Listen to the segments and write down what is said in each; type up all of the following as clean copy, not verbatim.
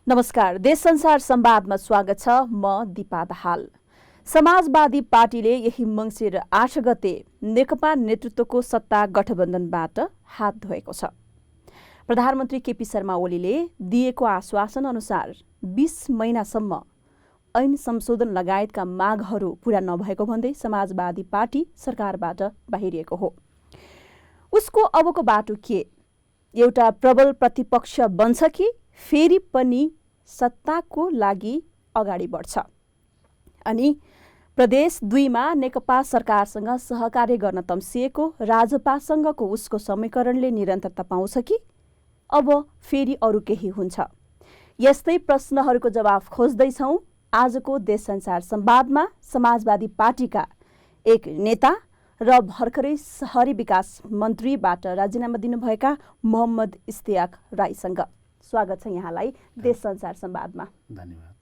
नमस्कार, देश संसार संवादमा स्वागत छ। म दिपा दाहाल। समाजवादी पार्टीले यही मङ्सिर 8 गते नेकपा नेतृत्वको सत्ता गठबन्धनबाट हात धोएको छ। प्रधानमन्त्री केपी शर्मा ओलीले दिएको आश्वासन अनुसार 20 महिनासम्म ऐन संशोधन लगायतका मागहरू पूरा नभएको भन्दै समाजवादी पार्टी सरकारबाट बाहिरिएको हो। उसको अबको बाटो के? एउटा प्रबल प्रतिपक्ष बन्छ कि फेरि पनि सत्ताको लागि अगाडि बढ्छ? अनि प्रदेश 2 मा नेकपा सरकारसँग सहकार्य गर्न तम्सिएको राजपासँगको उसको समीकरणले निरन्तरता पाउँछ कि अब फेरि अरू केही हुन्छ? यस्तै प्रश्नहरूको जवाफ खोज्दैछौँ आजको देश संसार संवादमा समाजवादी पार्टीका एक नेता र भर्खरै शहरी विकास मन्त्रीबाट राजीनामा दिनुभएका मोहम्मद इस्तियाक राईसँग। स्वागत छ यहाँलाई देश संसार संवादमा। धन्यवाद।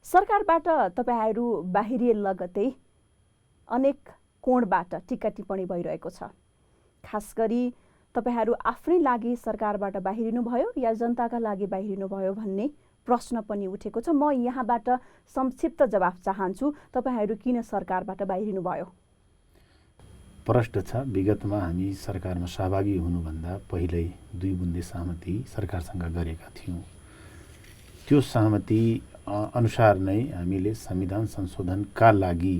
सरकारबाट तपाईहरू बाहिरिए लगतै अनेक कोणबाट टिक्का टिप्पणी भइरहेको छ। खास गरी तपाईहरू आफ्नै लागि सरकारबाट बाहिरिनु भयो या जनताका लागि बाहिरिनु भयो भन्ने प्रश्न पनि उठेको छ। म यहाँबाट संक्षिप्त जवाफ चाहन्छु। तपाईहरू किन सरकारबाट बाहिरिनु भयो? प्रश्न छ, विगतमा हामी सरकारमा सहभागी हुनुभन्दा पहिल्यै 2 बुन्दे सहमति सरकारसँग गरेका थियौँ। त्यो सहमति अनुसार नै हामीले संविधान संशोधनका लागि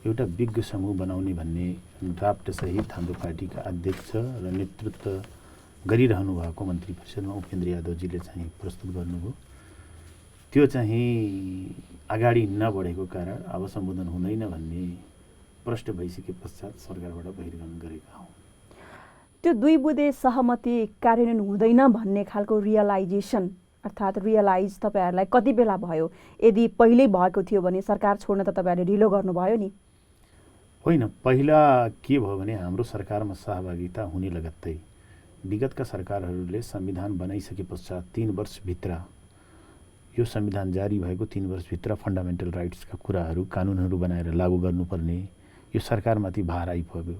एउटा विज्ञ समूह बनाउने भन्ने ड्राफ्ट सहित हाम्रो पार्टीका अध्यक्ष र नेतृत्व गरिरहनु भएको मन्त्री परिषदमा उपेन्द्र यादवजीले चाहिँ प्रस्तुत गर्नुभयो। त्यो चाहिँ अगाडि नबढेको कारण अब सम्बोधन हुँदैन भन्ने प्रश्न भइसके पश्चात सरकारबाट बहिर्गमन गरेका हौँ। त्यो 2 बुँदे सहमति कार्यान्वयन हुँदैन भन्ने खालको रियलाइजेसन अर्थात् रियलाइज तपाईहरूलाई कति बेला भयो? यदि पहिल्यै भएको थियो भने सरकार छोड्न त तपाईँहरूले ढिलो गर्नुभयो नि? होइन, पहिला के भयो भने हाम्रो सरकारमा सहभागिता हुने लगत्तै विगतका सरकारहरूले संविधान बनाइसके पश्चात 3 वर्षभित्र यो संविधान जारी भएको 3 वर्षभित्र फन्डामेन्टल राइट्सका कुराहरू कानुनहरू बनाएर लागू गर्नुपर्ने यो सरकारमाथि भार आइपुग्यो।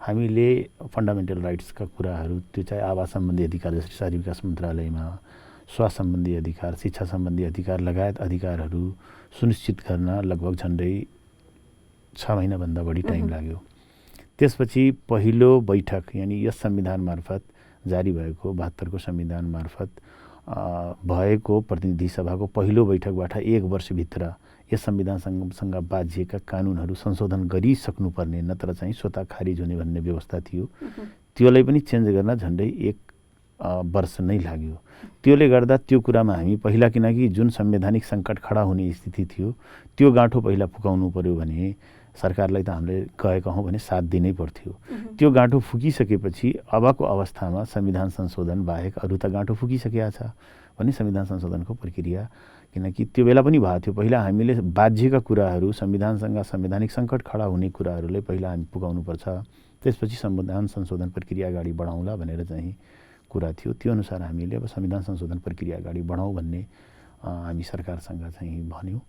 हामीले फन्डामेन्टल राइट्सका कुराहरू त्यो चाहिँ आवास सम्बन्धी अधिकार जस्तै शहरी विकास मन्त्रालयमा स्वास्थ्य सम्बन्धी अधिकार, शिक्षा सम्बन्धी अधिकार लगायत अधिकारहरू सुनिश्चित गर्न लगभग झन्डै 6 महिनाभन्दा बढी टाइम लाग्यो। त्यसपछि पहिलो बैठक यानि यस संविधान मार्फत जारी भएको 72 को संविधान मार्फत भएको प्रतिनिधि सभाको पहिलो बैठकबाट 1 वर्षभित्र यस संविधानसँग बाझिएका कानुनहरू संशोधन गरिसक्नुपर्ने नत्र चाहिँ स्वतः खारिज हुने भन्ने व्यवस्था थियो। त्योलाई पनि चेन्ज गर्न झन्डै 1 वर्ष नै लाग्यो। त्योले गर्दा त्यो कुरामा हामी पहिला, किनकि जुन संवैधानिक सङ्कट खडा हुने स्थिति थियो त्यो गाँठो पहिला फुकाउनु पर्यो भने सरकारलाई त हामीले गएका हौँ भने साथ दिनै पर्थ्यो। त्यो गाँठो फुकिसकेपछि अबको अवस्थामा संविधान संशोधन बाहेक अरू त गाँठो फुकिसकेका छ भने संविधान संशोधनको प्रक्रिया, किनकि त्यो बेला पनि भएको थियो। पहिला हामीले बाध्यका कुराहरू संविधानसँग संवैधानिक सङ्कट खडा हुने कुराहरूलाई पहिला हामी पुगाउनुपर्छ, त्यसपछि संविधान संशोधन प्रक्रिया अगाडि बढाउँला भनेर चाहिँ कुरा थियो। त्यो अनुसार हामीले अब संविधान संशोधन प्रक्रिया अगाडि बढाउँ भन्ने हामी सरकारसँग चाहिँ भन्यौँ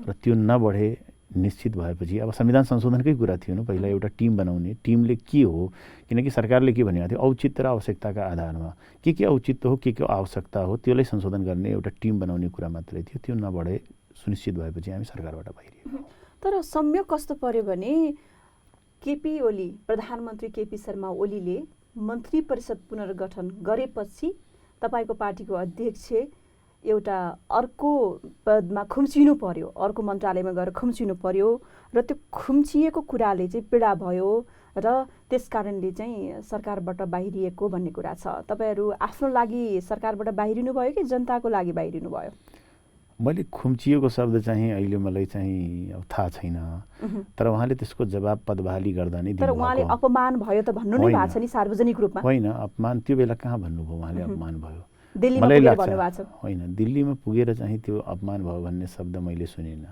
र त्यो नबढे निश्चित भएपछि अब संविधान संशोधनकै कुरा थियो। पहिला एउटा टिम बनाउने, टिमले के हो, किनकि सरकारले के भनेको थियो औचित्य र आवश्यकताका आधारमा के औचित्य हो, के आवश्यकता हो त्यसलाई संशोधन गर्ने एउटा टिम बनाउने कुरा मात्रै थियो। त्यो नबढे सुनिश्चित भएपछि हामी सरकारबाट बाहिरियौँ। तर संयोग कस्तो पर्यो भने केपी ओली, प्रधानमन्त्री केपी शर्मा ओलीले मन्त्री परिषद पुनर्गठन गरेपछि तपाईँको पार्टीको अध्यक्ष एउटा अर्को पदमा खुम्चिनु पर्यो, अर्को मन्त्रालयमा गएर खुम्चिनु पर्यो र त्यो खुम्चिएको कुराले चाहिँ पीडा भयो र त्यस कारणले चाहिँ सरकारबाट बाहिरिएको भन्ने कुरा छ। तपाईँहरू आफ्नो लागि सरकारबाट बाहिरिनु भयो कि जनताको लागि बाहिरिनु भयो? मैले खुम्चिएको शब्द चाहिँ अहिले मलाई चाहिँ अब थाहा छैन, तर उहाँले त्यसको जवाब पदबहाली गर्दा नै दिनुभयो। तर उहाँले अपमान भयो त भन्नु नै भएको छ नि सार्वजनिक रूपमा? होइन, अपमान त्यो बेला कहाँ भन्नुभयो उहाँले अपमान भयो? दिल्लीमा पुगेर भन्नुभएको छ? होइन, दिल्लीमा पुगेर चाहिँ त्यो अपमान भयो भन्ने शब्द मैले सुनिनँ।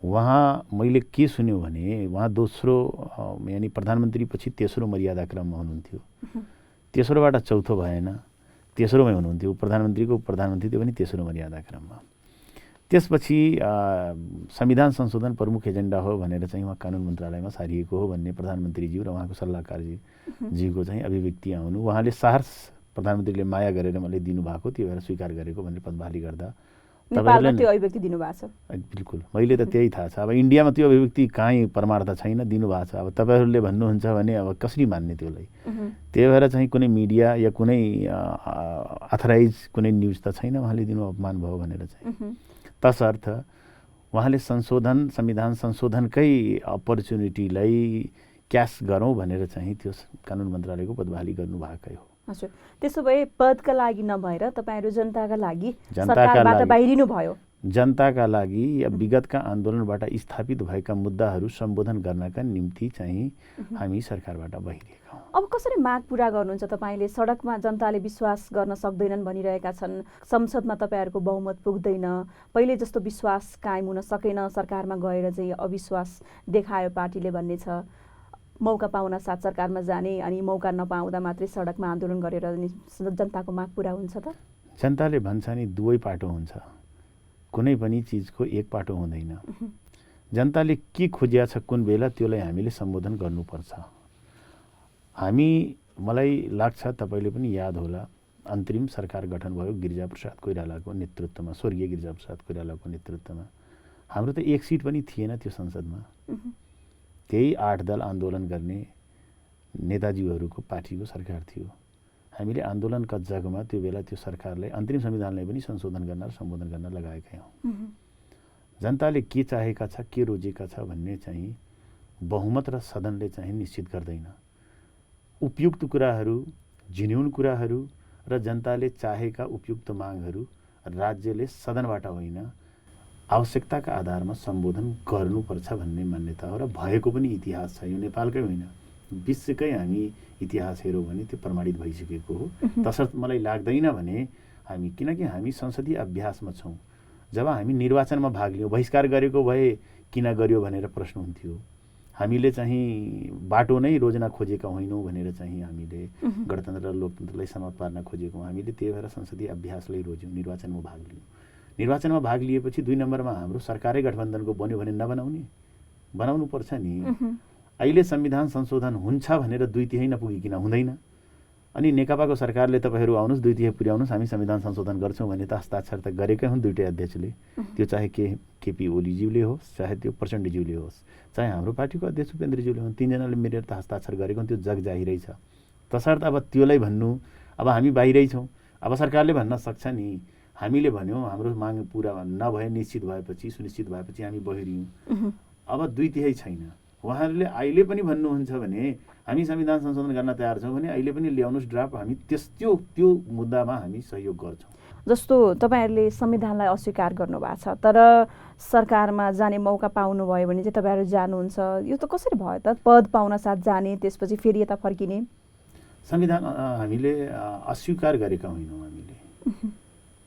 उहाँ मैले के सुन्यो भने उहाँ दोस्रो यानि प्रधानमन्त्री पछि तेस्रो मर्यादा क्रममा हुनुहुन्थ्यो। तेस्रोबाट चौथो भएन, तेस्रोमै हुनुहुन्थ्यो। प्रधानमन्त्रीको प्रधानमन्त्री त्यो पनि तेस्रो मर्यादा क्रममा। त्यसपछि संविधान संशोधन प्रमुख एजेन्डा हो भनेर चाहिँ उहाँ कानुन मन्त्रालयमा सारिएको हो भन्ने प्रधानमन्त्रीज्यू र उहाँको सल्लाहकारजीको चाहिँ अभिव्यक्ति आउनु, उहाँले सहर्ष प्रधानमन्त्रीले माया गरेर मलाई दिनुभएको, त्यो भएर स्वीकार गरेको भनेर पदभाली गर्दा नेपालमा त्यो अभिव्यक्ति दिनुभएको छ। बिल्कुल, मैले त त्यही थाहा छ। अब इन्डियामा त्यो अभिव्यक्ति कहीँ परमार्थ छैन, दिनुभएको छ। अब तपाईँहरूले भन्नुहुन्छ भने अब कसरी मान्ने त्यसलाई? त्यही भएर चाहिँ कुनै मिडिया या कुनै अथराइज कुनै न्युज त छैन उहाँले दिनु अपमान भयो भनेर चाहिँ। तसर्थ उहाँले संविधान संशोधनकै अपर्च्युनिटीलाई क्यास गरौँ भनेर चाहिँ त्यो कानुन मन्त्रालयको पदभाली गर्नुभएकै हो। हजुर, त्यसो भए पदका लागि नभएर तपाईँहरू जनताका लागि सरकारबाट बाहिरिनु भयो। जनताका लागि या विगतका आन्दोलनबाट स्थापित भएका मुद्दाहरू सम्बोधन गर्नका निम्ति चाहिँ हामी सरकारबाट बाहिरिएका हौँ। अब कसरी माग पुरा गर्नुहुन्छ तपाईँले? सडकमा जनताले विश्वास गर्न सक्दैनन् भनिरहेका छन्, संसदमा तपाईँहरूको बहुमत पुग्दैन, पहिले जस्तो विश्वास कायम हुन सकेन, सरकारमा गएर चाहिँ अविश्वास देखायो पार्टीले भन्ने छ। मौका पाउन साथ सरकारमा जाने अनि मौका नपाउँदा मात्रै सडकमा आन्दोलन गरेर जनताको माग पुरा हुन्छ त? जनताले भन्छ नि दुवै पाटो हुन्छ, कुनै पनि चिजको एक पाटो हुँदैन। जनताले के खोजिया छ कुन बेला त्यसलाई हामीले सम्बोधन गर्नुपर्छ। मलाई लाग्छ तपाईँले पनि याद होला, अन्तरिम सरकार गठन भयो गिरिजाप्रसाद कोइरालाको नेतृत्वमा, स्वर्गीय गिरिजाप्रसाद कोइरालाको नेतृत्वमा। हाम्रो त एक सिट पनि थिएन त्यो संसदमा। त्यही 8 दल आन्दोलन गर्ने नेताजीहरूको पार्टीको सरकार थियो। हामीले आन्दोलनका जगमा त्यो बेला त्यो सरकारलाई अन्तरिम संविधानलाई पनि संशोधन गर्न र सम्बोधन गर्न लगाएका हौँ। जनताले के चाहेका छ, के रोजेका छ भन्ने चाहिँ बहुमत र सदनले चाहिँ निश्चित गर्दैन। उपयुक्त कुराहरू, जेन्युन कुराहरू र जनताले चाहेका उपयुक्त मागहरू राज्यले सदनबाट होइन आवश्यकताका आधारमा सम्बोधन गर्नुपर्छ भन्ने मान्यता हो र भएको पनि इतिहास छ। यो नेपालकै होइन, विश्वकै हामी इतिहास हेरौँ भने त्यो प्रमाणित भइसकेको हो। तसर्थ मलाई लाग्दैन भने किनकि हामी संसदीय अभ्यासमा छौँ। जब हामी निर्वाचनमा भाग लियौँ, बहिष्कार गरेको भए किन गर्यो भनेर प्रश्न हुन्थ्यो। हामीले चाहिँ बाटो नै रोज्न खोजेका होइनौँ भनेर चाहिँ हामीले गणतन्त्र र लोकतन्त्रलाई समाप्त पार्न खोजेको हौँ। हामीले त्यही भएर संसदीय अभ्यासलाई रोज्यौँ, निर्वाचनमा भाग लियौँ। निर्वाचनमा भाग लिएपछि 2 नम्बरमा हाम्रो सरकारै गठबन्धनको बन्यो भने बनाउनु पर्छ नि। अहिले संविधान संशोधन हुन्छ भनेर 2/3 नपुगिकन हुँदैन। अनि नेकपाको सरकारले तपाईँहरू आउनुहोस् 2/3 पुर्याउनुहोस्, हामी संविधान संशोधन गर्छौँ भने त हस्ताक्षर त गरेकै हुन् दुईटै अध्यक्षले। त्यो चाहे केपी ओलीज्यूले होस्, चाहे त्यो प्रचण्डज्यूले होस्, चाहे हाम्रो पार्टीको अध्यक्ष उपेन्द्रज्यूले हुन्, 3 जनाले मिलेर त हस्ताक्षर गरेको त्यो जग जाहिरै छ। तसर्थ अब त्योलाई भन्नु, अब हामी बाहिरै छौँ, अब सरकारले भन्न सक्छ नि हामीले भन्यौँ हाम्रो माग पुरा नभए सुनिश्चित भएपछि हामी बहिरियौँ। अब 2/3 छैन। उहाँहरूले अहिले पनि भन्नुहुन्छ भने हामी संविधान संशोधन गर्न तयार छौँ भने अहिले पनि ल्याउनुहोस् ड्राफ्ट, हामी त्यो मुद्दामा हामी सहयोग गर्छौँ। जस्तो तपाईँहरूले संविधानलाई अस्वीकार गर्नुभएको छ, तर सरकारमा जाने मौका पाउनुभयो भने चाहिँ तपाईँहरू जानुहुन्छ। यो त कसरी भयो त? पद पाउन साथ जाने, त्यसपछि फेरि यता फर्किने। संविधान हामीले अस्वीकार गरेका होइनौँ। हामीले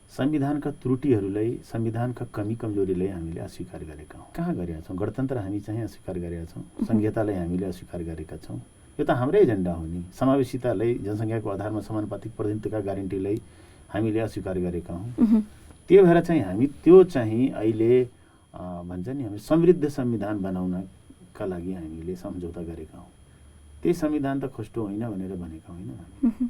संविधानका त्रुटिहरूलाई, संविधानका कमी कमजोरीलाई हामीले अस्वीकार गरेका हौँ। कहाँ गरेका छौँ? गणतन्त्र हामी चाहिँ अस्वीकार गरेका छौँ, संघीयतालाई हामीले अस्वीकार गरेका छौँ। यो त हाम्रै एजेन्डा हो नि। समावेशितालाई, जनसङ्ख्याको आधारमा समानुपातिक प्रतिनिधित्वका ग्यारेन्टीलाई हामीले अस्वीकार गरेका हौँ। त्यो भएर चाहिँ हामी त्यो चाहिँ अहिले भन्छ नि हामी समृद्ध संविधान बनाउनका लागि हामीले सम्झौता गरेका हौँ। त्यही संविधान त खोस्टो होइन भनेर भनेका होइनौँ हामी।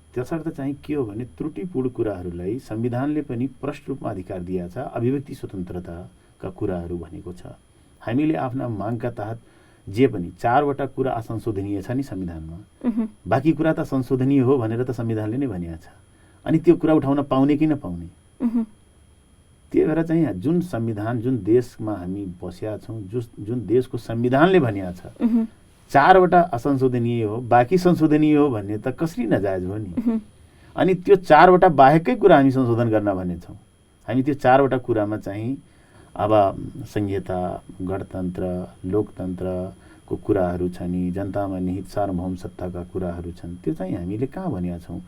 त्यसर्थ चाहिँ के हो भने त्रुटिपूर्ण कुराहरूलाई संविधानले पनि प्रष्ट रूपमा अधिकार दिएको छ। अभिव्यक्ति स्वतन्त्रताका कुराहरू भनेको छ। हामीले आफ्ना मागका तहत जे पनि 4वटा कुरा असंशोधनीय छ नि संविधानमा, बाँकी कुरा त संशोधनीय हो भनेर त संविधानले नै भनिएको छ। अनि त्यो कुरा उठाउन पाउने कि नपाउने? त्यही भएर चाहिँ जुन संविधान, जुन देशमा हामी बसेका छौँ, जुन देशको संविधानले भनिएको छ 4वटा असंशोधनीय हो, बाँकी संशोधनीय हो भन्ने त कसरी नजायज हो नि। अनि त्यो 4वटा बाहेकै कुरा हामी संशोधन गर्न भनेछौँ। हामी त्यो 4वटा कुरामा चाहिँ अब संहिता, गणतन्त्र, लोकतन्त्रको कुराहरू छ नि, जनतामा निहित सार्वभौम सत्ताका कुराहरू छन्। त्यो चाहिँ हामीले कहाँ भनेका छौँ?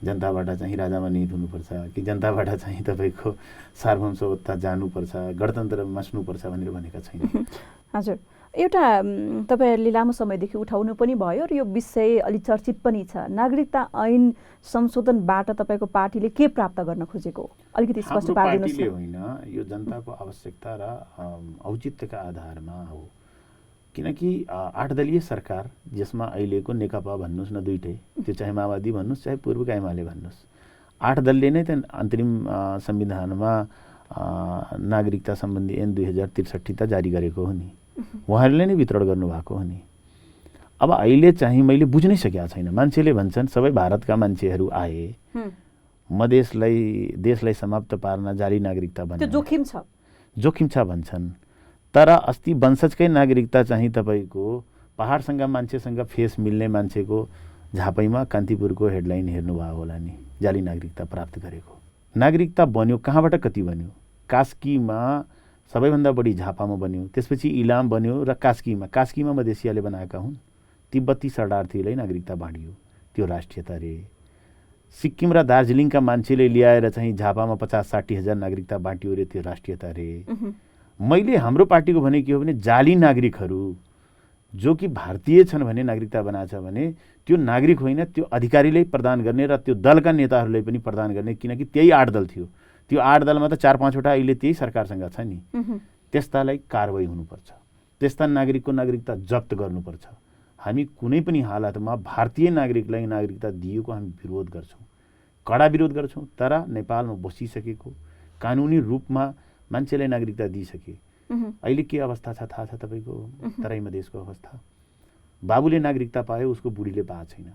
जनताबाट चाहिँ राजामा निहित हुनुपर्छ कि जनताबाट चाहिँ तपाईँको सार्वभौम सत्ता जानुपर्छ, गणतन्त्र मास्नुपर्छ भनेर भनेका छैन। हजुर, एउटा तपाईँहरूले लामो समयदेखि उठाउनु पनि भयो र यो विषय अलि चर्चित पनि छ। नागरिकता ऐन संशोधनबाट तपाईँको पार्टीले के प्राप्त गर्न खोजेको? अलिकति स्पष्ट पारिदिनुहोस्। होइन, यो जनताको आवश्यकता र औचित्यका आधारमा हो। किनकि 8 दलीय सरकार जसमा अहिलेको नेकपा भन्नुहोस् न दुईटै, त्यो चाहे माओवादी भन्नुहोस् चाहे पूर्वका एमाले भन्नुहोस्, 8 दलले नै त अन्तरिम संविधानमा नागरिकता सम्बन्धी ऐन 2063 त जारी गरेको हो नि। उहाँहरूले नै वितरण गर्नुभएको हो नि। अब अहिले चाहिँ मैले बुझ्नै सकेको छैन। मान्छेले भन्छन् सबै भारतका मान्छेहरू आए, देशलाई समाप्त पार्न जाली नागरिकता बन्यो, जोखिम छ भन्छन्। तर अस्ति वंशजकै नागरिकता चाहिँ तपाईँको पहाडसँग मान्छेसँग फेस मिल्ने मान्छेको झापैमा कान्तिपुरको हेडलाइन हेर्नुभयो होला नि, जाली नागरिकता प्राप्त गरेको। नागरिकता बन्यो कहाँबाट कति बन्यो? कास्कीमा सबैभन्दा बढी झापामा बन्यो, त्यसपछि इलाम बन्यो र कास्कीमा मधेसियाले बनाएका हुन्। तिब्बती शरणार्थीलाई नागरिकता बाँडियो, त्यो राष्ट्रियता रे। सिक्किम र दार्जिलिङका मान्छेले ल्याएर चाहिँ झापामा 50-60 हजार नागरिकता बाँटियो रे, त्यो राष्ट्रियता रे। मैले हाम्रो पार्टीको भने के हो भने जाली नागरिकहरू जो कि भारतीय छन् भने नागरिकता बनाएछ भने त्यो नागरिक होइन, त्यो अधिकारीले प्रदान गर्ने र त्यो दलका नेताहरूलाई पनि प्रदान गर्ने। किनकि त्यही 8 दल थियो, त्यो 8 दलमा त 4-5 वटा अहिले त्यही सरकारसँग छ नि। त्यस्तालाई कारबाही हुनुपर्छ, त्यस्ता नागरिकको नागरिकता जफ्त गर्नुपर्छ। हामी कुनै पनि हालतमा भारतीय नागरिकलाई नागरिकता दिएको हामी विरोध गर्छौँ, कडा विरोध गर्छौँ। तर नेपालमा बसिसकेको कानुनी रूपमा मान्छेलाई नागरिकता दिइसके अहिले के अवस्था छ थाहा छ तपाईँको? तराई मधेसको अवस्था। बाबुले नागरिकता पायो, उसको बुढीले पाएको छैन,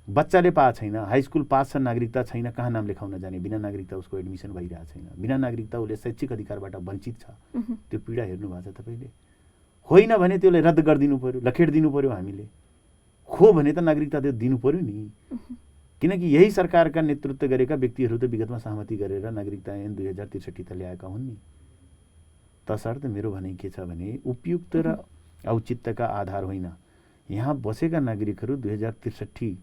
बच्चाले पाएको छैन, हाई स्कुल पास छ, नागरिकता छैन, कहाँ नाम लेखाउन जाने? बिना नागरिकता उसको एडमिसन भइरहेको छैन, बिना नागरिकता उसले शैक्षिक अधिकारबाट वञ्चित छ। त्यो पीडा हेर्नु भएको छ तपाईँले? होइन भने त्यसलाई रद्द गरिदिनु पर्यो, लखेडिदिनु पर्यो हामीले। हो भने त नागरिकता त्यो दिनु पर्यो नि। किनकि यही सरकारका नेतृत्व गरेका व्यक्तिहरू त विगतमा सहमति गरेर नागरिकता ऐन 2063 त ल्याएका हुन् नि। तसर्थ मेरो भनाइ के छ भने उपयुक्त र औचित्यका आधार होइन, यहाँ बसेका नागरिकहरू 2063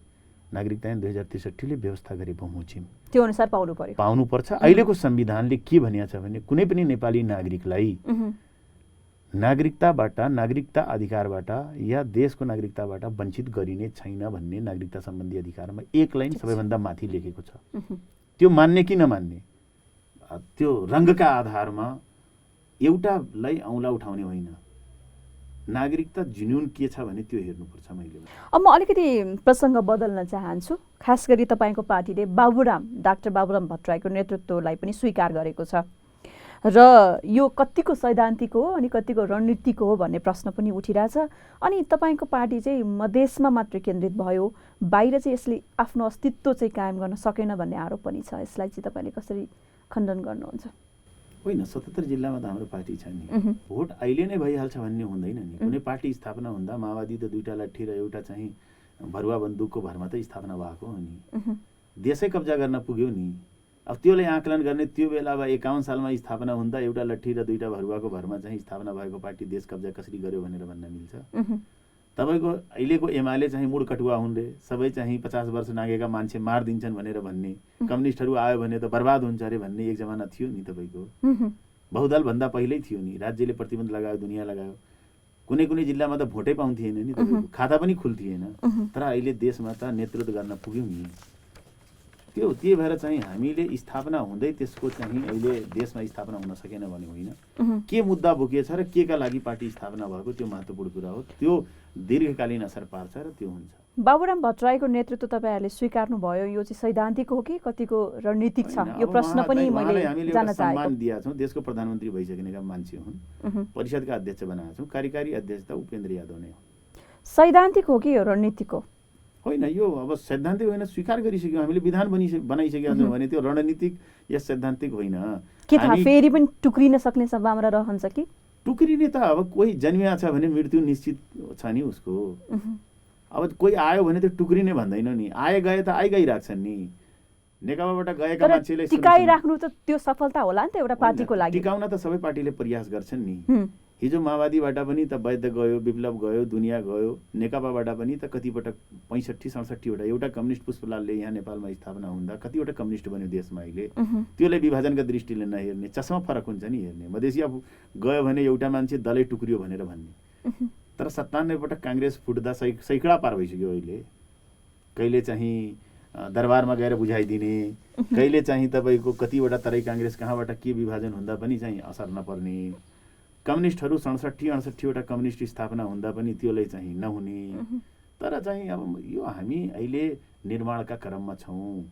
नागरिकता ऐन 2063 ले व्यवस्था गरे बमोजिम त्यो अनुसार पाउनुपर्छ। अहिलेको संविधानले के भनिएको छ भने कुनै पनि नेपाली नागरिकलाई नागरिकताबाट, नागरिकता अधिकारबाट या देशको नागरिकताबाट वञ्चित गरिने छैन भन्ने नागरिकता सम्बन्धी अधिकारमा एक लाइन सबैभन्दा माथि लेखेको छ। त्यो मान्ने कि नमान्ने, त्यो रङ्गका आधारमा एउटालाई औँला उठाउने होइन, नागरिकता जुनून के छ भने त्यो हेर्नुपर्छ। मैले अब म अलिकति प्रसङ्ग बदल्न चाहन्छु। खास गरी तपाईँको पार्टीले डाक्टर बाबुराम भट्टराईको नेतृत्वलाई पनि स्वीकार गरेको छ र यो कतिको सैद्धान्तिक हो अनि कतिको रणनीतिक हो भन्ने प्रश्न पनि उठिरहेछ। अनि तपाईँको पार्टी चाहिँ मधेसमा मात्र केन्द्रित भयो, बाहिर चाहिँ यसले आफ्नो अस्तित्व चाहिँ कायम गर्न सकेन भन्ने आरोप पनि छ। यसलाई चाहिँ तपाईँले कसरी खण्डन गर्नुहुन्छ? होइन, 77 जिल्लामा त हाम्रो पार्टी छ नि। भोट अहिले नै भइहाल्छ भन्ने हुँदैन नि। कुनै पार्टी स्थापना हुँदा माओवादी त 2टा लट्ठी र एउटा चाहिँ भरुवा बन्दुकको भरमा त स्थापना भएको हो नि। देशै कब्जा गर्न पुग्यो नि। अब त्यसले आकलन गर्ने त्यो बेला अब 51 सालमा स्थापना हुँदा एउटा लट्ठी र 2टा भरुवाको भरमा चाहिँ स्थापना भएको पार्टी देश कब्जा कसरी गर्यो भनेर भन्न मिल्छ? तपाईँको अहिलेको एमाले चाहिँ मुड कटुवा हुन् रे, सबै चाहिँ 50 वर्ष नागेका मान्छे मारिदिन्छन् भनेर भन्ने, कम्युनिस्टहरू आयो भने त बर्बाद हुन्छ अरे भन्ने एक जमाना थियो नि। तपाईँको बहुदल भन्दा पहिल्यै थियो नि। राज्यले प्रतिबन्ध लगायो, दुनियाँ लगायो, कुनै कुनै जिल्लामा त भोटै पाउँथिएन नि, तपाईँको खाता पनि खुल्थिएन। तर अहिले देशमा त नेतृत्व गर्न पुग्यौँ नि। त्यही भएर चाहिँ हामीले स्थापना हुँदै त्यसको चाहिँ अहिले देशमा स्थापना हुन सकेन भने होइन, के मुद्दा बोकिएछ र के का लागि पार्टी स्थापना भएको त्यो महत्त्वपूर्ण कुरा हो। त्यो दीर्घकालीन असर पार्छ र त्यो हुन्छ। बाबुराम भट्टराईको नेतृत्व तपाईँहरूले स्वीकार्नु भयो, यो चाहिँ सैद्धान्तिक हो कि कतिको रणनीतिक छ? यो प्रश्न पनि मैले जान्न चाहेको। सम्मान दिएका छौँ, देशको प्रधानमन्त्री भइसकेका मान्छे हुन्, परिषदका अध्यक्ष बनाएका छौँ, कार्यकारी अध्यक्ष त उपेन्द्र यादव नै हो। सैद्धान्तिक हो कि यो रणनीतिक हो? होइन, यो अब सैद्धान्तिक होइन, स्वीकार गरिसक्यौँ हामीले, विधान बनाइसकेका छौँ भने त्यो रणनीतिक या सैद्धान्तिक होइन। के थाहा फेरि पनि टुक्रिन सक्ने सम्भावना रहन्छ कि? टुक्रिने त अब कोही जन्मिया छ भने मृत्यु निश्चित छ नि उसको। अब कोही आयो भने त्यो टुक्रिने भन्दैन नि, आए गए त आइगइराख्छन् नि। नेकपाबाट गएका मान्छेले टिकाइराख्नु त त्यो सफलता होला नि त एउटा पार्टीको लागि। टिकाउन त सबै पार्टीले प्रयास गर्छन् नि। हिजो माओवादीबाट पनि त वैद्य गयो, विप्लव गयो, दुनियाँ गयो, नेकपाबाट पनि त कतिपटक 65-67 वटा, एउटा कम्युनिस्ट पुष्पलालले यहाँ नेपालमा स्थापना हुँदा कतिवटा कम्युनिस्ट बन्यो देशमा अहिले। त्यसलाई विभाजनका दृष्टिले नहेर्ने, चस्मा फरक हुन्छ नि हेर्ने। मधेसिया गयो भने एउटा मान्छे दलै टुक्रियो भनेर भन्ने। तर 97 पटक काङ्ग्रेस फुट्दा सैकडा पार भइसक्यो अहिले। कहिले चाहिँ दरबारमा गएर बुझाइदिने, कहिले चाहिँ तपाईँको कतिवटा तराई काङ्ग्रेस कहाँबाट के विभाजन हुँदा पनि चाहिँ असर नपर्ने। कम्युनिस्टहरू 67-68 वटा कम्युनिस्ट स्थापना हुँदा पनि त्यसलाई चाहिँ नहुने। तर चाहिँ अब यो हामी अहिले निर्माणका क्रममा छौँ।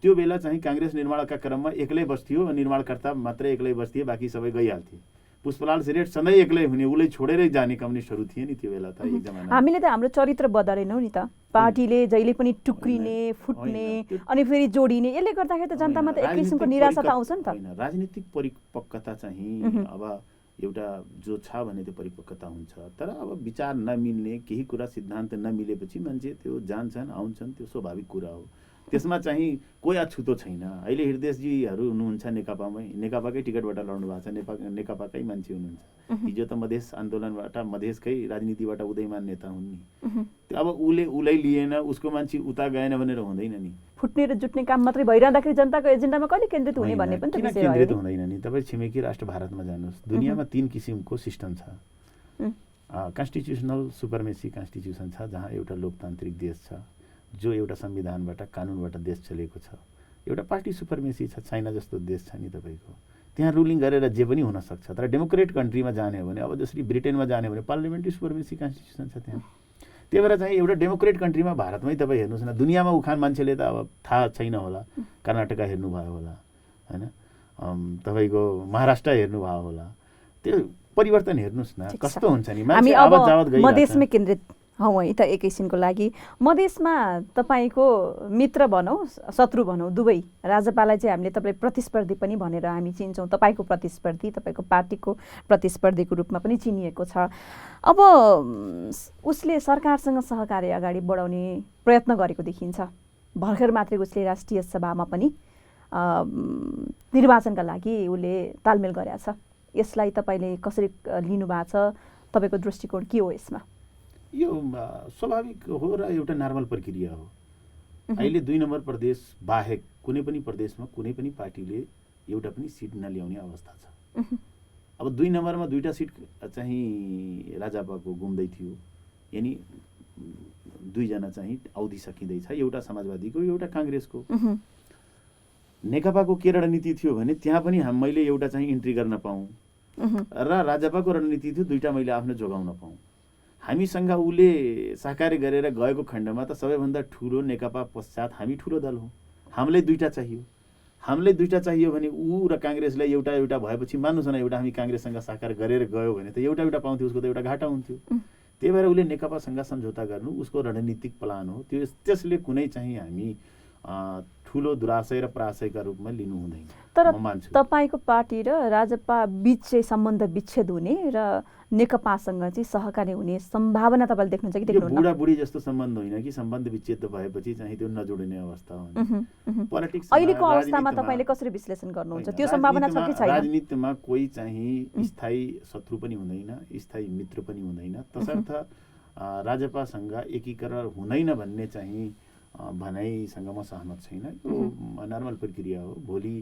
त्यो बेला चाहिँ काङ्ग्रेस निर्माणका क्रममा एक्लै बस्थ्यो, निर्माणकर्ता मात्रै एक्लै बस्थे, बाँकी सबै गइहाल्थे। पुष्पलाल सेरेट सधैँ एक्लै हुने, उसले छोडेरै जाने कम्युनिस्टहरू थिए नि त्यो बेला त एक जमाना। हामीले त हाम्रो चरित्र बदलेनौँ नि त। पार्टीले जहिले पनि टुक्रिने, फुट्ने अनि फेरि जोडिने, यसले गर्दाखेरि त जनतामा त एक किसिमको निराशा त आउँछ नि त। राजनीतिक परिपक्वता चाहिँ अब एउटा जो छ भने त्यो परिपक्वता हुन्छ। तर अब विचार नमिल्ने, केही कुरा सिद्धान्त नमिलेपछि मान्छे त्यो जान्छन् आउँछन्, त्यो स्वाभाविक कुरा हो। त्यसमा चाहिँ कोही अछुतो छैन। अहिले हृदयजीहरू हुनुहुन्छ नेकपामै, नेकपाकै टिकटबाट लड्नु भएको छ, नेकपाकै मान्छे हुनुहुन्छ। हिजो त मधेस आन्दोलनबाट, मधेसकै राजनीतिबाट उदयमान नेता हुन् नि। अब उसलाई लिएन, उसको मान्छे उता गएन भनेर हुँदैन नि। फुट्ने र जुट्ने काम मात्रै भइरहँदाखेरि जनताको एजेन्डामा कहिले केन्द्रित हुने भन्ने पनि त विषय हो। केन्द्रित हुँदैन नि। तपाईँ छिमेकी राष्ट्र भारतमा जानुहोस्, दुनियाँमा 3 किसिमको सिस्टम छ। कन्स्टिट्युसनल सुपरमेसी कन्स्टिट्युसन छ, जहाँ एउटा लोकतान्त्रिक देश छ जो एउटा संविधानबाट, कानुनबाट देश चलेको छ। एउटा पार्टी सुपरमेसी छ, चाइना जस्तो देश छ नि तपाईँको, त्यहाँ रुलिङ गरेर जे पनि हुनसक्छ। तर डेमोक्रेट कन्ट्रीमा जाने हो भने, अब जसरी ब्रिटेनमा जाने हो भने पार्लियामेन्ट्री सुपरमेसी कन्स्टिट्युसन छ त्यहाँ। त्यही भएर चाहिँ एउटा डेमोक्रेट कन्ट्रीमा, भारतमै तपाईँ हेर्नुहोस् न, दुनियाँमा उखान मान्छेले त अब थाहा छैन होला, कर्नाटका हेर्नुभयो होला होइन, तपाईँको महाराष्ट्र हेर्नुभयो होला, त्यो परिवर्तन हेर्नुहोस् न कस्तो हुन्छ नि। हामी अब मधेसमै केन्द्रित हौँ है त एक किसिमको लागि। मधेसमा तपाईँको मित्र भनौँ शत्रु भनौँ दुवै, राजपालाई चाहिँ हामीले तपाईँ प्रतिस्पर्धी पनि भनेर हामी चिन्छौँ, तपाईँको प्रतिस्पर्धी, तपाईँको पार्टीको प्रतिस्पर्धीको रूपमा पनि चिनिएको छ। अब उसले सरकारसँग सहकार्य अगाडि बढाउने प्रयत्न गरेको देखिन्छ। भर्खर मात्रै उसले राष्ट्रिय सभामा पनि निर्वाचनका लागि उसले तालमेल गरेको छ। यसलाई तपाईँले कसरी लिनुभएको छ, तपाईँको दृष्टिकोण के हो यसमा? यो स्वाभाविक हो र एउटा नर्मल प्रक्रिया हो। अहिले 2 नम्बर प्रदेश बाहेक कुनै पनि प्रदेशमा कुनै पनि पार्टीले एउटा पनि सिट नल्याउने अवस्था छ। अब 2 नम्बरमा 2टा सिट चाहिँ राजापाको गुम्दै थियो, यानि 2 जना चाहिँ अवधि सकिँदैछ, एउटा समाजवादीको एउटा काङ्ग्रेसको। नेकपाको के रणनीति थियो भने त्यहाँ पनि मैले एउटा चाहिँ इन्ट्री गर्न पाऊँ र राजापाको रणनीति थियो 2टा मैले आफ्नो जोगाउन पाऊँ। हामीसँग उसले सहकार्य गरेर गएको खण्डमा त सबैभन्दा ठुलो नेकपा पश्चात हामी ठुलो दल हौँ। हामीलाई 2टा चाहियो, हामीलाई 2टा चाहियो भने ऊ र काङ्ग्रेसलाई एउटा एउटा भएपछि मान्नुहोस् न, एउटा हामी काङ्ग्रेससँग सहकार गरेर गयो भने त एउटा पाउँथ्यो, उसको त एउटा घाटा हुन्थ्यो। त्यही भएर उसले नेकपासँग सम्झौता गर्नु उसको रणनीतिक प्लान हो। त्यसले कुनै चाहिँ हामी ठुलो दुराशय र पराशयका रूपमा लिनु हुँदैन। तर तपाईँको पार्टी र राजपा बीच चाहिँ सम्बन्ध विच्छेद हुने र नेकपासँग चाहिँ सहकार्य हुने सम्भावना तपाईँले देख्नुहुन्छ कि देख्नुहुन्न? बुढाबुढी जस्तो सम्बन्ध होइन कि सम्बन्ध विच्छेद भएपछि चाहिँ त्यो नजोडिने अवस्था हो। पोलिटिक्स अहिलेको अवस्थामा तपाईँले कसरी विश्लेषण गर्नुहुन्छ? त्यो सम्भावना छ कि छैन? राजनीतिमा कोही चाहिँ स्थायी शत्रु पनि हुँदैन, स्थायी मित्र पनि हुँदैन। तसर्थ राजपासँग एकीकरण हुँदैन भन्ने चाहिँ भनाइसँग म सहमत छैन। यो नर्मल प्रक्रिया हो। भोलि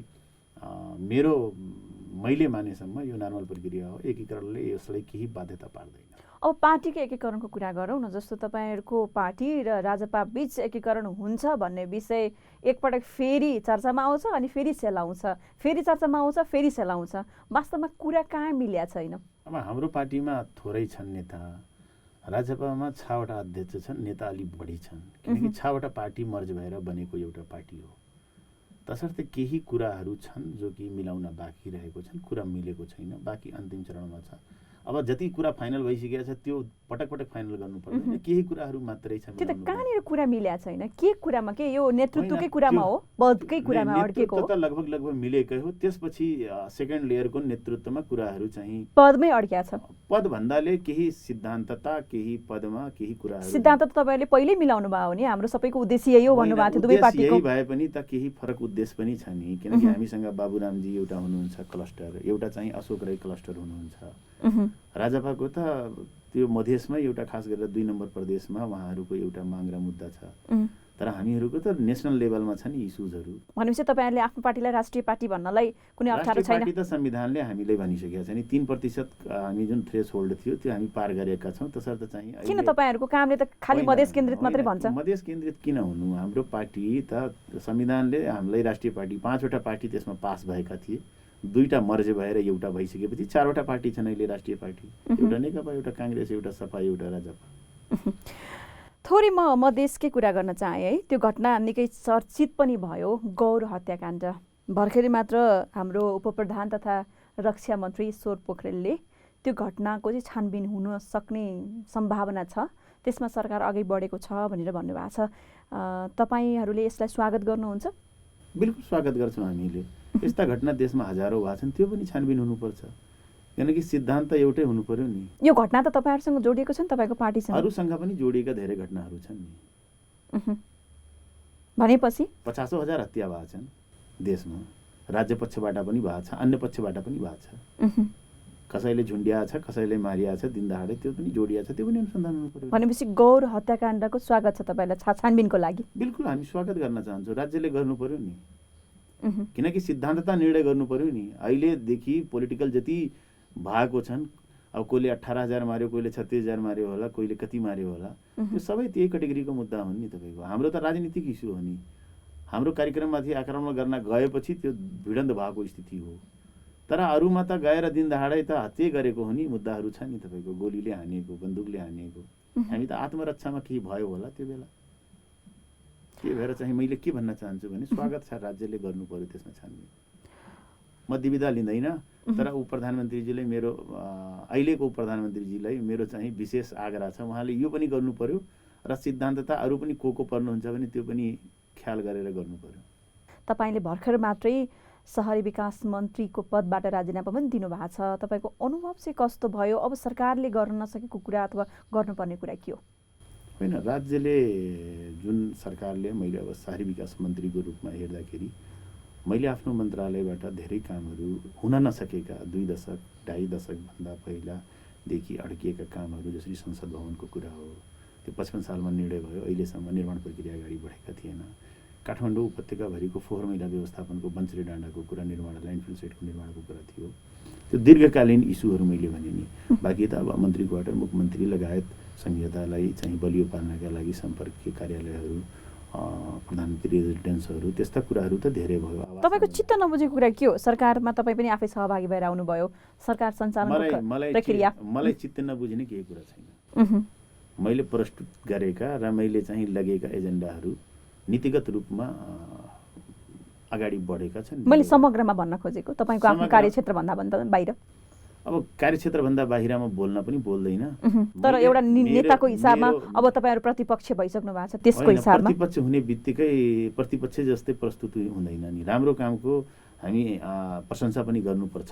मैले मानेसम्म यो नर्मल प्रक्रिया हो। एकीकरणले यसलाई केही बाध्यता पार्दैन। अब पार्टीको एकीकरणको कुरा गरौँ न। जस्तो तपाईँहरूको पार्टी र राजपा बीच एकीकरण हुन्छ भन्ने विषय एकपटक फेरि चर्चामा आउँछ अनि फेरि सेलाउँछ, फेरि चर्चामा आउँछ फेरि सेलाउँछ। वास्तवमा कुरा कहाँ मिल्या छैन? अब हाम्रो पार्टीमा थोरै छन् नेता, राजपामा 6वटा अध्यक्ष छन्, नेता अलिक बढी छन्, किनकि 6वटा पार्टी मर्ज भएर बनेको एउटा पार्टी हो। तसर्थ केही कुराहरू छन् जो कि मिलाउन बाँकी रहेको छन्, कुरा मिलेको छैन, बाँकी अन्तिम चरणमा छ। अब जति कुरा फाइनल भइसकेको छ त्यो पटक पटक फाइनल गर्नु पर्दैन, केही कुराहरू मात्रै छन्। त्यो त कहाँनिर कुरा मिल्या छैन? के कुरामा? के यो नेतृत्वकै कुरामा हो? पदकै कुरामा अड्केको हो? नेतृत्व त लगभग मिलेकै हो। त्यसपछि सेकेन्ड लेयरको नेतृत्वमा कुराहरू चाहिँ पदमै अड्क्या छ। पद भन्दाले केही सिद्धान्तता, केही पदमा केही कुराहरू। सिद्धान्त त तपाईँले पहिल्यै मिलाउनु भयो नि, हाम्रो सबैको उद्देश्य यही हो भन्नुभएको थियो दुवै पार्टीको। यही भए पनि त केही फरक उद्देश्य पनि छ नि, किनकि हामीसँग बाबुरामजी एउटा हुनुहुन्छ क्लस्टर, एउटा चाहिँ अशोक राई क्लस्टर हुनुहुन्छ। राजपाको त त्यो मधेसमै एउटा खास गरेर 2 नम्बर प्रदेशमा उहाँहरूको एउटा माग र मुद्दा छ। तर हामीहरूको त नेसनल लेभलमा छ नि इस्युजहरू। भनेपछि तपाईँहरूले आफ्नो पार्टीलाई राष्ट्रिय पार्टी भन्नलाई कुनै अप्ठ्यारो छैन? पार्टी त संविधानले हामीलाई भनिसकेको छ नि, 3% हामी जुन थ्रेसहोल्ड थियो त्यो हामी पार गरेका छौँ। तसर्थ चाहिँ किन तपाईँहरूको कामले त खालि मधेस केन्द्रित मात्रै भन्छ? मधेस केन्द्रित किन हुनु? हाम्रो पार्टी त संविधानले हामीलाई राष्ट्रिय पार्टी 5वटा पार्टी त्यसमा पास भएका थिए, दुईटा मर्ज भएर एउटा भइसकेपछि 4वटा पार्टी छन् अहिले राष्ट्रिय पार्टी, एउटा नेकपा, एउटा काङ्ग्रेस, एउटा सपा, एउटा राजपा। थोरै म मधेसकै कुरा गर्न चाहेँ है। त्यो घटना निकै चर्चित पनि भयो, गौर हत्याकाण्ड। भर्खरै मात्र हाम्रो उपप्रधान तथा रक्षा मन्त्री ईश्वर पोखरेलले त्यो घटनाको चाहिँ छानबिन हुन सक्ने सम्भावना छ, त्यसमा सरकार अघि बढेको छ भनेर भन्नुभएको छ। तपाईहरूले यसलाई स्वागत गर्नुहुन्छ? बिल्कुल स्वागत गर्छौँ हामीले। यस्ता घटना देशमा हजारौँ भएको छन्, त्यो पनि छानबिन हुनुपर्छ, किनकि सिद्धान्त एउटै हुनु पर्यो नि। यो घटना त तपाईँहरूसँग जोडिएको छ नि, तपाईँको पार्टीसँग? अरूसँग पनि जोडिएका धेरै घटनाहरू छन् नि। भनेपछि 50,000 हत्या भएको छन् देशमा, राज्य पक्षबाट पनि भएको छ, अन्य पक्षबाट पनि भएको छ। कसैले झुन्ड्या छ, कसैले मारिया छ, दिनदहाडे, त्यो पनि जोडिया छ, त्यो पनि अनुसन्धान हुनु पर्यो। भनेपछि गौर हत्याकाण्डको स्वागत छ तपाईँलाई छानबिनको लागि? बिल्कुल हामी स्वागत गर्न चाहन्छौँ। राज्यले गर्नु पर्यो नि, किनकि सिद्धान्तता निर्णय गर्नु पर्यो नि। अहिलेदेखि पोलिटिकल जति भएको छन्, अब कोहीले 18,000 मार्यो, कोहीले 36,000 मार्यो होला, कोहीले कति मार्यो होला, त्यो सबै त्यही केटेगरीको मुद्दा हुन् नि तपाईँको। हाम्रो त राजनीतिक इस्यु हो नि। हाम्रो कार्यक्रममाथि आक्रमण गर्न गएपछि त्यो भिडन्त भएको स्थिति हो। तर अरूमा त गएर दिनदहाडै त हत्या गरेको हो नि, मुद्दाहरू छ नि तपाईँको, गोलीले हानेको, बन्दुकले हानेको। हामी त आत्मरक्षामा केही भयो होला त्यो बेला। त्यही भएर चाहिँ मैले के भन्न चाहन्छु भने स्वागत छ, राज्यले गर्नु पर्यो त्यसमा छानबिन। म दिविदा लिँदैन, तर उप प्रधानमन्त्रीजीले मेरो अहिलेको उप प्रधानमन्त्रीजीलाई मेरो चाहिँ विशेष आग्रह छ, उहाँले यो पनि गर्नु पर्यो र सिद्धान्तता अरू पनि को पर्नुहुन्छ भने त्यो पनि ख्याल गरेर गर्नु पर्यो। तपाईँले भर्खर मात्रै सहरी विकास मन्त्रीको पदबाट राजीनामा पनि दिनुभएको छ। तपाईँको अनुभव चाहिँ कस्तो भयो? अब सरकारले गर्न नसकेको कुरा अथवा गर्नुपर्ने कुरा के हो? होइन, राज्यले जुन सरकारले, मैले अब सहरी विकास मन्त्रीको रूपमा हेर्दाखेरि मैले आफ्नो मन्त्रालयबाट धेरै कामहरू हुन नसकेका 2 दशक 2.5 दशकभन्दा पहिलादेखि अड्किएका कामहरू, जसरी संसद भवनको कुरा हो, त्यो 55 सालमा निर्णय भयो, अहिलेसम्म निर्माण प्रक्रिया अगाडि बढेका थिएन। काठमाडौँ उपत्यकाभरिको फोहोर मैला व्यवस्थापनको बन्चरे डाँडाको कुरा, निर्माण ल्यान्डफिल साइटको निर्माणको कुरा थियो। त्यो दीर्घकालीन इस्युहरू मैले भने नि। बाँकी त अब मन्त्री क्वार्टर, मुख्यमन्त्री लगायत संहितालाई चाहिँ बलियो पार्नका लागि सम्पर्कीय कार्यालयहरू, प्रधानमन्त्री रेजिडेन्सहरू, त्यस्ता कुराहरू त धेरै भयो। तपाईँको चित्त नबुझेको कुरा के हो? सरकारमा तपाईँ पनि आफै सहभागी भएर आउनुभयो, सरकार सञ्चालनको प्रक्रिया। मलाई चित्त नबुझ्ने केही कुरा छैन। मैले प्रस्तुत गरेका र मैले चाहिँ लगेका एजेन्डाहरू नीतिगत रूपमा अगाडि बढेका छन्। मैले समग्रमा भन्न खोजेको तपाईँको आफ्नो कार्यक्षेत्रभन्दा बाहिर। अब कार्यक्षेत्रभन्दा बाहिरमा बोल्न पनि बोल्दैन, तर एउटा नेताको हिसाबमा अब तपाईँहरू प्रतिपक्ष भइसक्नु भएको छ, त्यसको हिसाबमा प्रतिपक्ष हुने बित्तिकै प्रतिपक्ष जस्तै प्रस्तुत हुँदैन नि। राम्रो कामको हामी प्रशंसा पनि गर्नुपर्छ,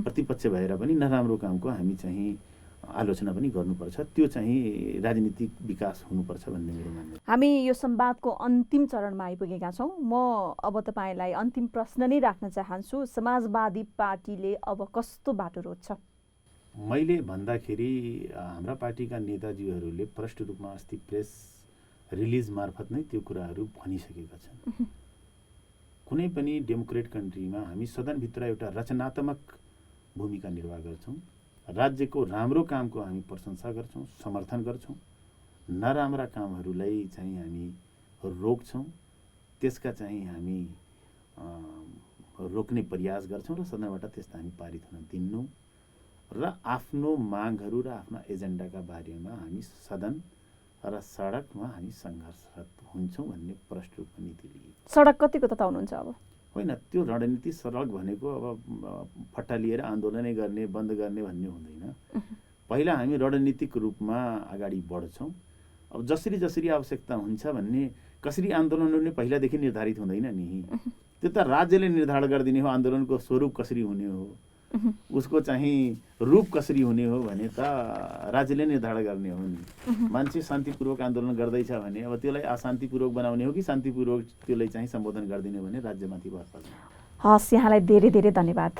प्रतिपक्ष भएर पनि नराम्रो कामको हामी चाहिँ आलोचना पनि गर्नुपर्छ। त्यो चाहिँ राजनीतिक विकास हुनुपर्छ भन्ने मेरो मान्यता। हामी यो संवादको अन्तिम चरणमा आइपुगेका छौँ। म अब तपाईँलाई अन्तिम प्रश्न नै राख्न चाहन्छु। समाजवादी पार्टीले अब कस्तो बाटो रोज्छ? मैले भन्दाखेरि हाम्रा पार्टीका नेताजीहरूले प्रष्ट रूपमा अस्ति प्रेस रिलिज मार्फत नै त्यो कुराहरू भनिसकेका छन्। कुनै पनि डेमोक्रेट कन्ट्रीमा हामी सदनभित्र एउटा रचनात्मक भूमिका निर्वाह गर्छौँ। राज्यको राम्रो कामको हामी प्रशंसा गर्छौँ, समर्थन गर्छौँ, नराम्रा कामहरूलाई चाहिँ हामी रोक्छौँ, त्यसका चाहिँ हामी रोक्ने प्रयास गर्छौँ र सदनबाट त्यस्ता हामी पारित हुन दिन्नौँ र आफ्नो मागहरू र आफ्ना एजेन्डाका बारेमा हामी सदन र सडकमा हामी सङ्घर्षरत हुन्छौँ भन्ने प्रष्ट रूपमा नीति लिए। सडक कतिको तताउनुहुन्छ अब? होइन, त्यो रणनीति सडक भनेको अब फट्टा लिएर आन्दोलनै गर्ने, बन्द गर्ने भन्ने हुँदैन। पहिला हामी रणनीतिक रूपमा अगाडि बढ्छौँ। अब जसरी जसरी आवश्यकता हुन्छ भन्ने कसरी आन्दोलन हुने पहिलादेखि निर्धारित हुँदैन नि। त्यो त राज्यले निर्धारण गरिदिने हो। आन्दोलनको स्वरूप कसरी हुने हो, उसको चाहिँ रूप कसरी हुने हो भने त राज्यले निर्धारण गर्ने हो नि। मान्छे शान्तिपूर्वक आन्दोलन गर्दैछ भने अब त्यसलाई अशान्तिपूर्वक बनाउने हो कि शान्तिपूर्वक त्यसलाई चाहिँ सम्बोधन गरिदिने हो भने राज्यमाथि भर पर्छ। हस्, यहाँलाई धेरै धेरै धन्यवाद।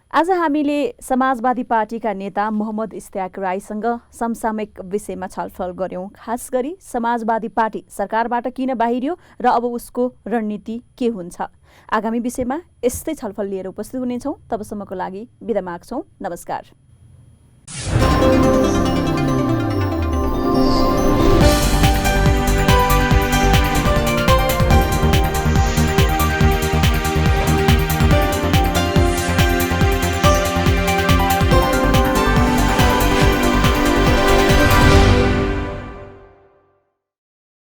आज हामीले समाजवादी पार्टीका नेता मोहम्मद इस्तियाक राईसँग समसामयिक विषयमा छलफल गर्यौं। खास गरी समाजवादी पार्टी सरकारबाट किन बाहिरियो र अब उसको रणनीति के हुन्छ। आगामी विषयमा यस्तै छलफल लिएर उपस्थित हुनेछौँ। तबसम्मको लागि बिदा माग्छौँ। नमस्कार।